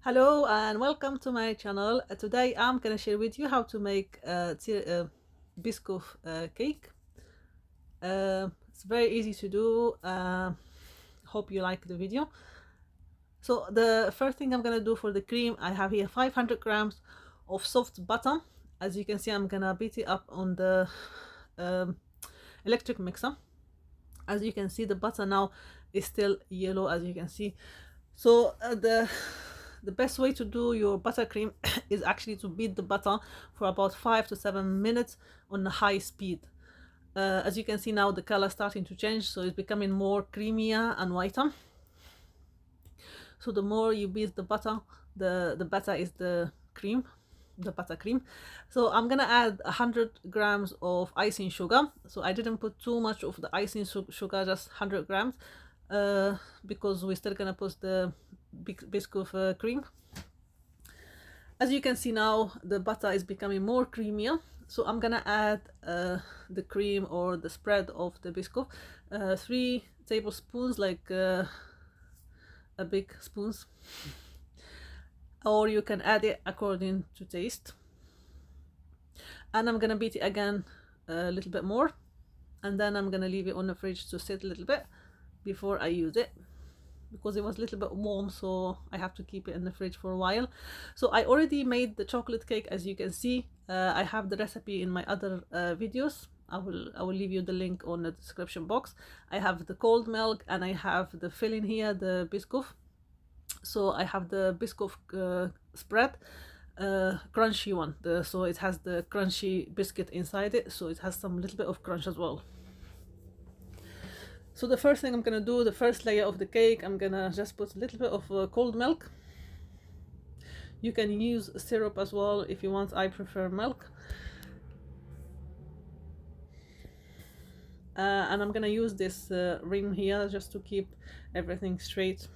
Hello and welcome to my channel. Today I'm gonna share with you how to make Biscoff cake. It's very easy to do. Hope you like the video. So the first thing I'm gonna do for the cream, I have here 500 grams of soft butter. As you can see, I'm gonna beat it up on the um, electric mixer. As you can see, the butter now is still yellow, as you can see. So the best way to do your buttercream is actually to beat the butter for about 5 to 7 minutes on a high speed. As you can see now, the color starting to change, so it's becoming more creamier and whiter. So the more you beat the butter, the better is the cream, the buttercream. So I'm gonna add 100 grams of icing sugar. So I didn't put too much of the icing sugar, just 100 grams, because we're still gonna put the Biscoff cream. As you can see now, the butter is becoming more creamier. So I'm gonna add the cream or the spread of the Biscoff, 3 tablespoons, like a big spoons, or you can add it according to taste. And I'm gonna beat it again a little bit more, and then I'm gonna leave it on the fridge to sit a little bit before I use it, because it was a little bit warm, so I have to keep it in the fridge for a while. So I already made the chocolate cake, as you can see. I have the recipe in my other videos. I will leave you the link on the description box. I have the cold milk and I have the filling here, the Biscoff. So I have the Biscoff spread, crunchy one, so it has the crunchy biscuit inside it, so it has some little bit of crunch as well. So the first thing I'm gonna do, the first layer of the cake, I'm gonna just put a little bit of cold milk. You can use syrup as well if you want. I prefer milk. And I'm gonna use this ring here just to keep everything straight.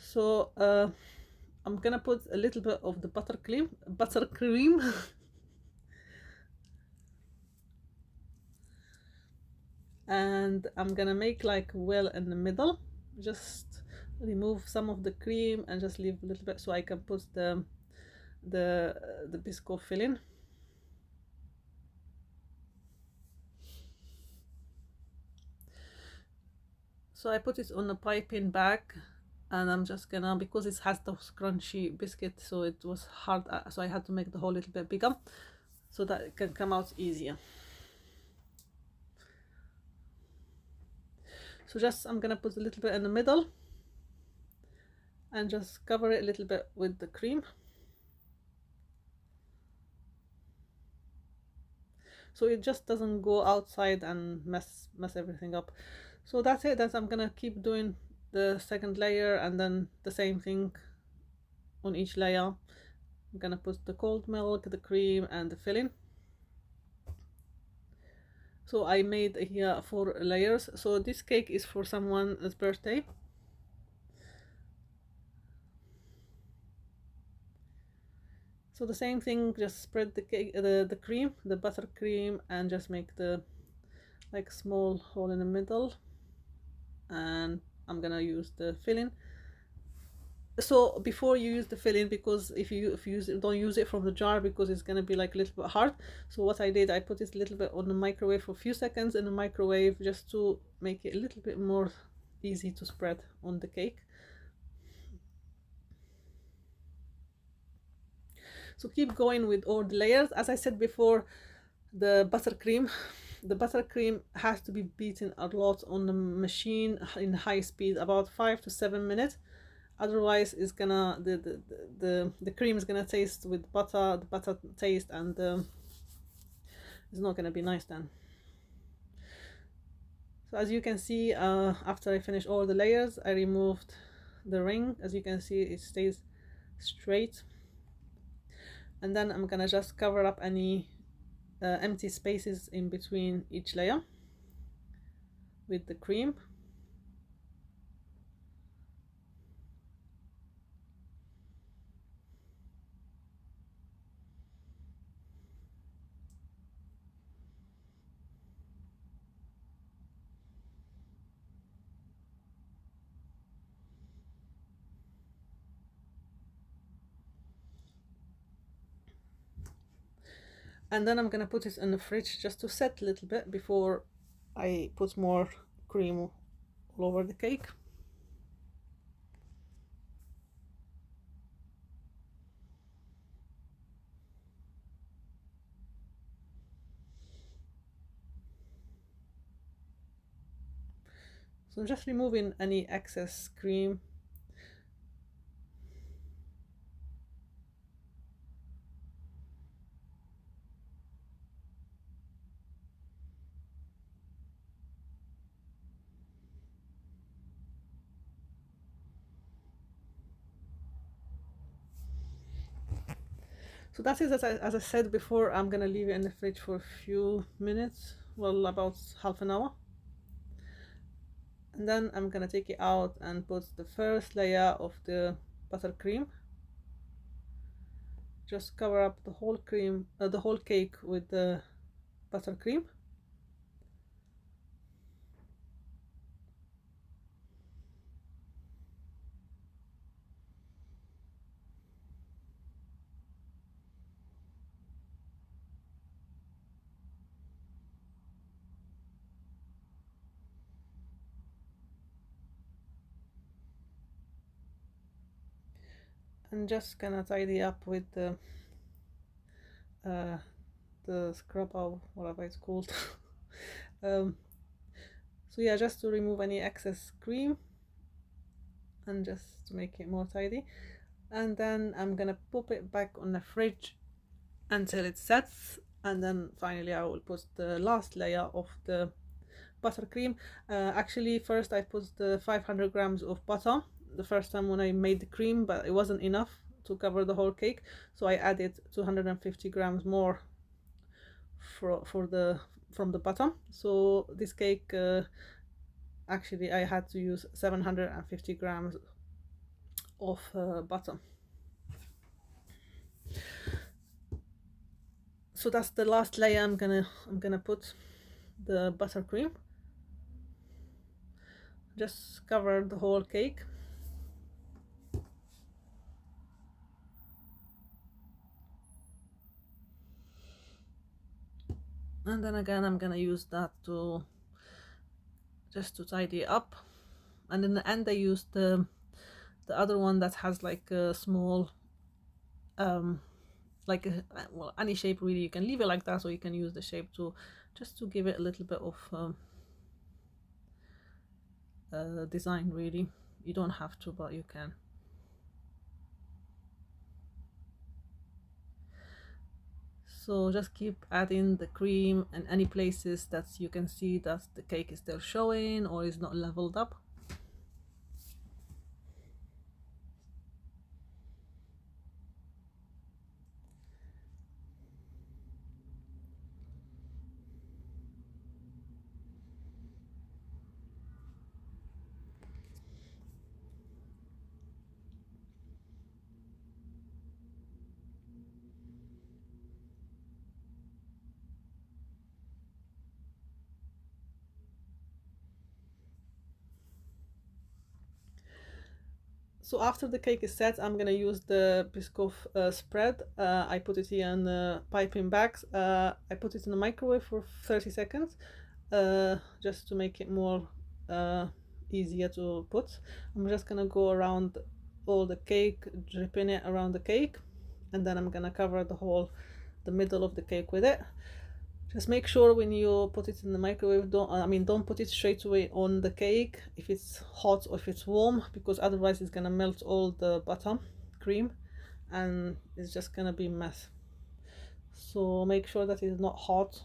So I'm gonna put a little bit of the buttercream and I'm gonna make like well in the middle. Just remove some of the cream and just leave a little bit so I can put the Biscoff filling. So I put it on a piping bag, and I'm just gonna, because it has those crunchy biscuit, so it was hard, so I had to make the hole a little bit bigger so that it can come out easier. So just I'm gonna put a little bit in the middle and just cover it a little bit with the cream, so it just doesn't go outside and mess everything up. So that's it. I'm gonna keep doing the second layer and then the same thing on each layer. I'm gonna put the cold milk, the cream, and the filling. So I made here 4 layers. So this cake is for someone's birthday. So the same thing, just spread the cake, the cream, the buttercream, and just make the like small hole in the middle. And I'm gonna use the filling. So before you use the filling, because if you don't use it from the jar, because it's gonna be like a little bit hard. So what I did, I put it a little bit on the microwave for a few seconds in the microwave, just to make it a little bit more easy to spread on the cake. So keep going with all the layers. As I said before, the buttercream has to be beaten a lot on the machine in high speed, about 5 to 7 minutes. Otherwise it's gonna, the cream is gonna taste with butter, the butter taste, and it's not gonna be nice then. So as you can see, after I finish all the layers, I removed the ring. As you can see, it stays straight. And then I'm gonna just cover up any empty spaces in between each layer with the cream. And then I'm gonna put it in the fridge just to set a little bit before I put more cream all over the cake. So I'm just removing any excess cream. So that is, as I said before, I'm gonna leave it in the fridge for a few minutes, well, about half an hour. And then I'm gonna take it out and put the first layer of the buttercream. Just cover up the whole cream, the whole cake with the buttercream. And just gonna tidy up with the scrub or whatever it's called. So yeah, just to remove any excess cream and just to make it more tidy. And then I'm gonna pop it back on the fridge until it sets, and then finally I will put the last layer of the buttercream. Actually, first I put the 500 grams of butter the first time when I made the cream, but it wasn't enough to cover the whole cake, so I added 250 grams more from the butter. So this cake, actually I had to use 750 grams of butter. So that's the last layer I'm gonna put the buttercream. Just cover the whole cake. And then again I'm gonna use that to just to tidy it up. And in the end I used the other one that has like a small like well, any shape really. You can leave it like that, or you can use the shape to just to give it a little bit of design really. You don't have to, but you can. So just keep adding the cream in any places that you can see that the cake is still showing or is not leveled up. So after the cake is set, I'm gonna use the Biscoff spread. I put it here in the piping bags. I put it in the microwave for 30 seconds, just to make it more easier to put. I'm just gonna go around all the cake, dripping it around the cake, and then I'm gonna cover the middle of the cake with it. Just make sure when you put it in the microwave, don't put it straight away on the cake if it's hot or if it's warm, because otherwise it's gonna melt all the butter cream and it's just gonna be a mess. So make sure that it's not hot.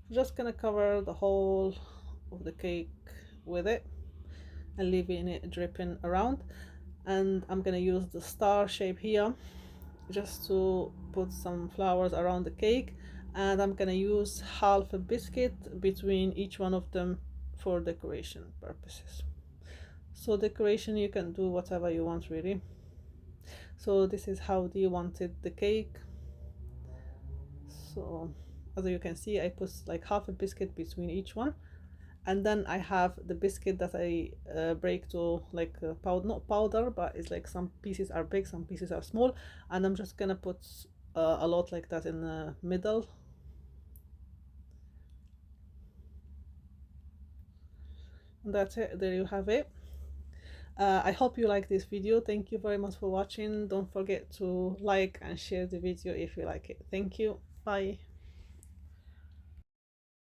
Just gonna cover the whole of the cake with it and leaving it dripping around. And I'm gonna use the star shape here just to put some flowers around the cake, and I'm gonna use half a biscuit between each one of them for decoration purposes. So decoration, you can do whatever you want really. So this is how they wanted the cake. So as you can see, I put like half a biscuit between each one, And then I have the biscuit that I break to like powder, not powder, but it's like some pieces are big, some pieces are small, and I'm just gonna put a lot like that in the middle. And that's it, there you have it. I hope you like this video. Thank you very much for watching. Don't forget to like and share the video if you like it. Thank you. Bye.